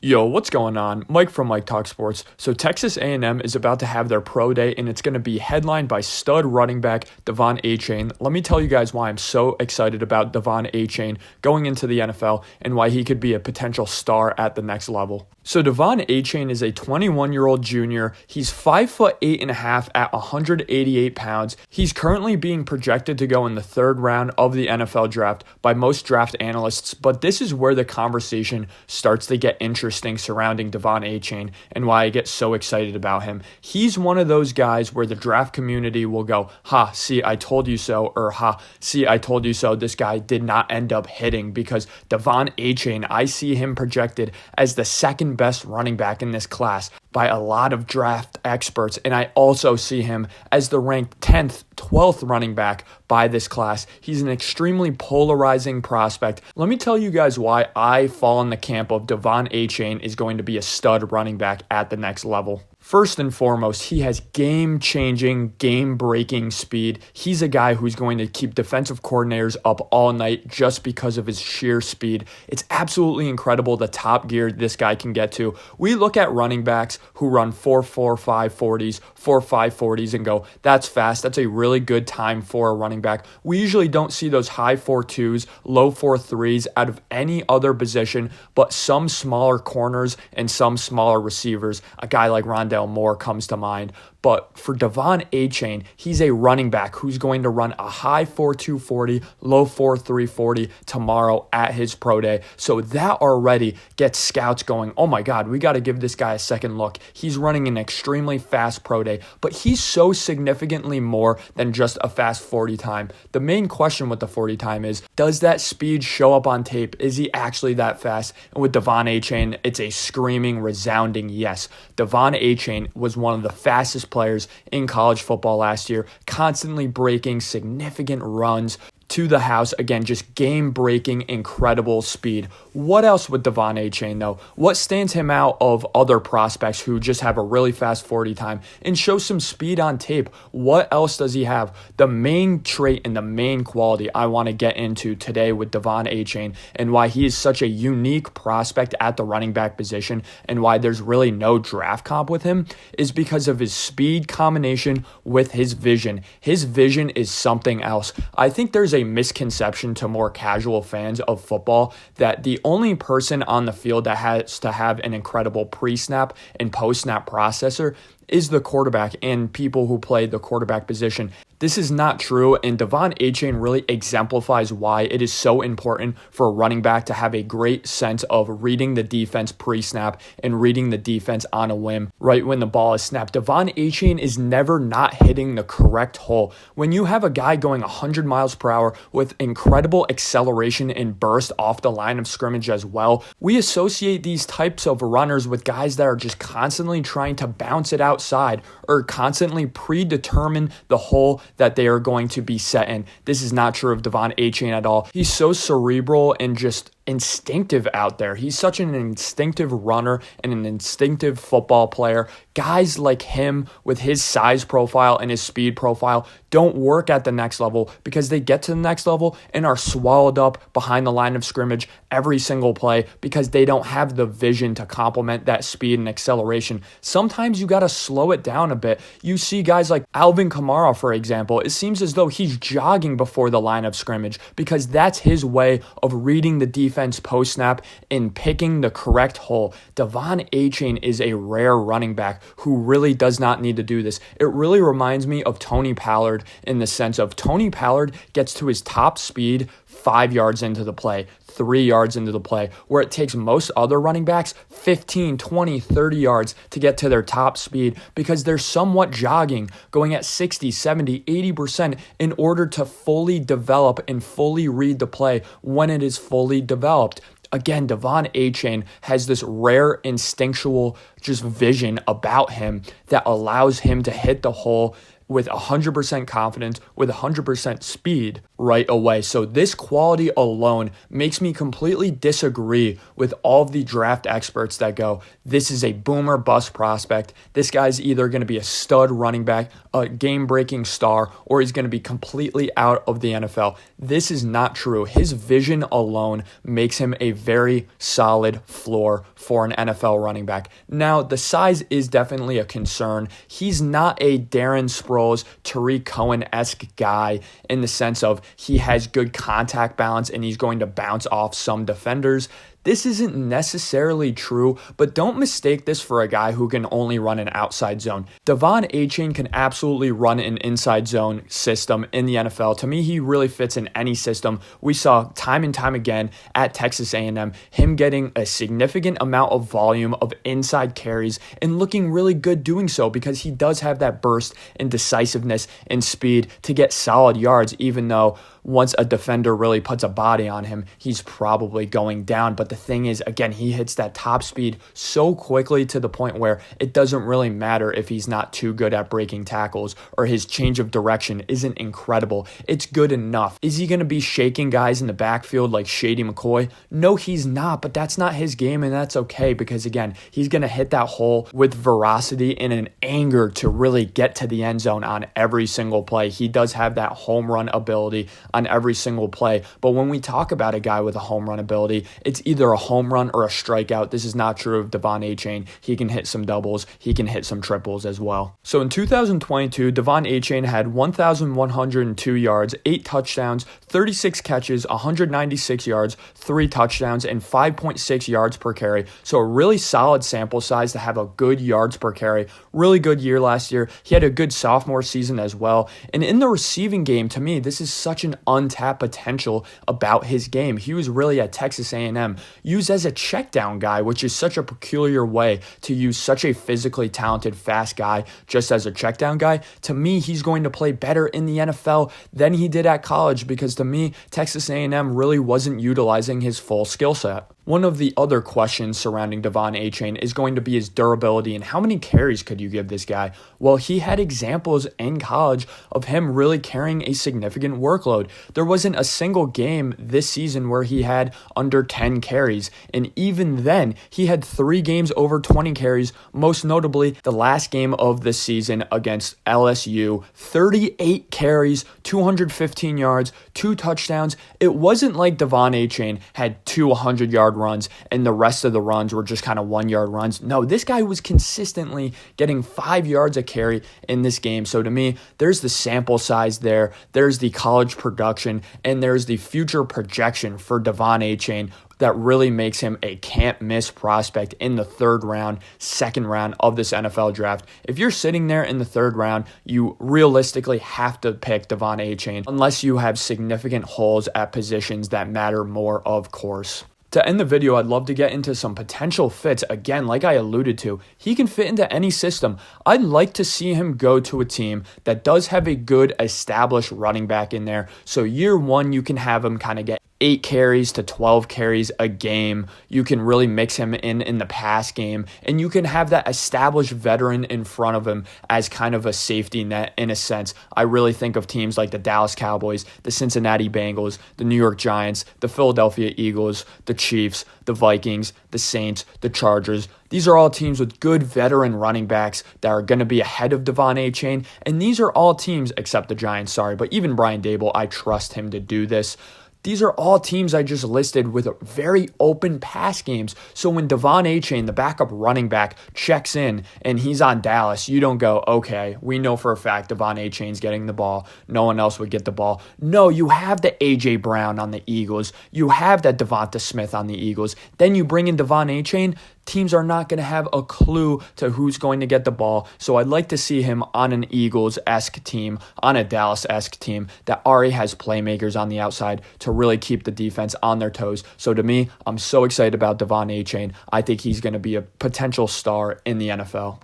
Yo, what's going on? Mike from Mike Talk Sports. So Texas A&M is about to have their pro day, and it's going to be headlined by stud running back Devon Achane. Let me tell you guys why I'm so excited about Devon Achane going into the NFL and why he could be a potential star at the next level. So Devon Achane is a 21-year-old junior. He's 5'8.5" at 188 pounds. He's currently being projected to go in the third round of the NFL draft by most draft analysts, but this is where the conversation starts to get interesting surrounding Devon Achane and why I get so excited about him. He's one of those guys where the draft community will go, "Ha, see, I told you so," or "Ha, see, I told you so." This guy did not end up hitting because Devon Achane, I see him projected as the second best running back in this class by a lot of draft experts, and I also see him as the ranked 10th, 12th running back by this class. He's an extremely polarizing prospect. Let me tell you guys why I fall in the camp of Devon Achane is going to be a stud running back at the next level. First and foremost, he has game-changing, game-breaking speed. He's a guy who's going to keep defensive coordinators up all night just because of his sheer speed. It's absolutely incredible the top gear this guy can get to. We look at running backs who run 4.45 40s, 4.5 40s and go, "That's fast. That's a really good time for a running back." We usually don't see those high 4.2s, low 4.3s out of any other position, but some smaller corners and some smaller receivers. A guy like Rondell Moore comes to mind. But for Devon Achane, he's a running back who's going to run a high 4.2 40, low 4.3 40 tomorrow at his pro day. So that already gets scouts going, "Oh my God, we got to give this guy a second look. He's running an extremely fast pro day." But he's so significantly more than just a fast 40 time. The main question with the 40 time is, does that speed show up on tape? Is he actually that fast? And with Devon Achane, it's a screaming, resounding yes. Devon Achane was one of the fastest players in college football last year, constantly breaking significant runs to the house. Again, just game-breaking, incredible speed. What else with Devon Achane, though? What stands him out of other prospects who just have a really fast 40 time and show some speed on tape? What else does he have? The main trait and the main quality I want to get into today with Devon Achane and why he is such a unique prospect at the running back position and why there's really no draft comp with him is because of his speed combination with his vision. His vision is something else. I think there's a misconception to more casual fans of football that the only person on the field that has to have an incredible pre-snap and post-snap processor is the quarterback and people who play the quarterback position. This is not true, and Devon Achane really exemplifies why it is so important for a running back to have a great sense of reading the defense pre-snap and reading the defense on a whim right when the ball is snapped. Devon Achane is never not hitting the correct hole. When you have a guy going 100 miles per hour with incredible acceleration and burst off the line of scrimmage as well, we associate these types of runners with guys that are just constantly trying to bounce it outside or constantly predetermine the hole that they are going to be set in. This is not true of Devon Achane at all. He's so cerebral and just instinctive out there. He's such an instinctive runner and an instinctive football player. Guys like him with his size profile and his speed profile don't work at the next level because they get to the next level and are swallowed up behind the line of scrimmage every single play because they don't have the vision to complement that speed and acceleration. Sometimes you got to slow it down a bit. You see guys like Alvin Kamara, for example. It seems as though he's jogging before the line of scrimmage because that's his way of reading the defense post-snap and picking the correct hole. Devon Achane is a rare running back who really does not need to do this. It really reminds me of Tony Pollard in the sense of Tony Pollard gets to his top speed 5 yards into the play, 3 yards into the play, where it takes most other running backs 15, 20, 30 yards to get to their top speed because they're somewhat jogging, going at 60, 70, 80% in order to fully develop and fully read the play when it is fully developed. Again, Devon Achane has this rare instinctual just vision about him that allows him to hit the hole with 100% confidence, with 100% speed right away. So this quality alone makes me completely disagree with all of the draft experts that go, this is a boomer bust prospect. This guy's either going to be a stud running back, a game-breaking star, or he's going to be completely out of the NFL. This is not true. His vision alone makes him a very solid floor for an NFL running back. Now, the size is definitely a concern. He's not a Darren Sproles, Tariq Cohen-esque guy in the sense of he has good contact balance and he's going to bounce off some defenders. This isn't necessarily true, but don't mistake this for a guy who can only run an outside zone. Devon Achane can absolutely run an inside zone system in the NFL. To me, he really fits in any system. We saw time and time again at Texas A&M him getting a significant amount of volume of inside carries and looking really good doing so because he does have that burst and decisiveness and speed to get solid yards, even though once a defender really puts a body on him, he's probably going down. But the thing is, again, he hits that top speed so quickly to the point where it doesn't really matter if he's not too good at breaking tackles or his change of direction isn't incredible. It's good enough. Is he going to be shaking guys in the backfield like Shady McCoy? No, he's not, but that's not his game, and that's okay because, again, he's going to hit that hole with veracity and an anger to really get to the end zone on every single play. He does have that home run ability on every single play. But when we talk about a guy with a home run ability, it's either a home run or a strikeout. This is not true of Devon Achane. He can hit some doubles. He can hit some triples as well. So in 2022, Devon Achane had 1,102 yards, 8 touchdowns, 36 catches, 196 yards, 3 touchdowns, and 5.6 yards per carry. So a really solid sample size to have a good yards per carry. Really good year last year. He had a good sophomore season as well. And in the receiving game, to me, this is such an untapped potential about his game. He was really at Texas A&M used as a check down guy, which is such a peculiar way to use such a physically talented, fast guy just as a check down guy. To me, he's going to play better in the NFL than he did at college because to me, Texas A&M really wasn't utilizing his full skill set. One of the other questions surrounding Devon Achane is going to be his durability and how many carries could you give this guy? Well, he had examples in college of him really carrying a significant workload. There wasn't a single game this season where he had under 10 carries, and even then, he had 3 games over 20 carries, most notably the last game of the season against LSU, 38 carries, 215 yards, 2 touchdowns. It wasn't like Devon Achane had 2 100-yard runs and the rest of the runs were just kind of 1-yard runs. No, this guy was consistently getting 5 yards a carry in this game. So to me, there's the sample size there, there's the college production, and there's the future projection for Devon Achane that really makes him a can't-miss prospect in the 3rd round, 2nd round of this NFL draft. If you're sitting there in the 3rd round, you realistically have to pick Devon Achane unless you have significant holes at positions that matter more, of course. To end the video, I'd love to get into some potential fits. Again, like I alluded to, he can fit into any system. I'd like to see him go to a team that does have a good established running back in there. So year 1, you can have him kind of get 8 carries to 12 carries a game. You can really mix him in the pass game, and you can have that established veteran in front of him as kind of a safety net in a sense. I really think of teams like the Dallas Cowboys, the Cincinnati Bengals, the New York Giants, the Philadelphia Eagles, the Chiefs, the Vikings, the Saints, the Chargers. These are all teams with good veteran running backs that are going to be ahead of Devon Achane, and these are all teams, except the Giants, but even Brian Daboll, I trust him to do this. These are all teams I just listed with very open pass games. So when Devon Achane, the backup running back, checks in and he's on Dallas, you don't go, okay, we know for a fact Devon Achane's getting the ball. No one else would get the ball. No, you have the A.J. Brown on the Eagles. You have that Devonta Smith on the Eagles. Then you bring in Devon Achane. Teams are not going to have a clue to who's going to get the ball. So I'd like to see him on an Eagles-esque team, on a Dallas-esque team that already has playmakers on the outside to really keep the defense on their toes. So to me, I'm so excited about Devon Achane. I think he's going to be a potential star in the NFL.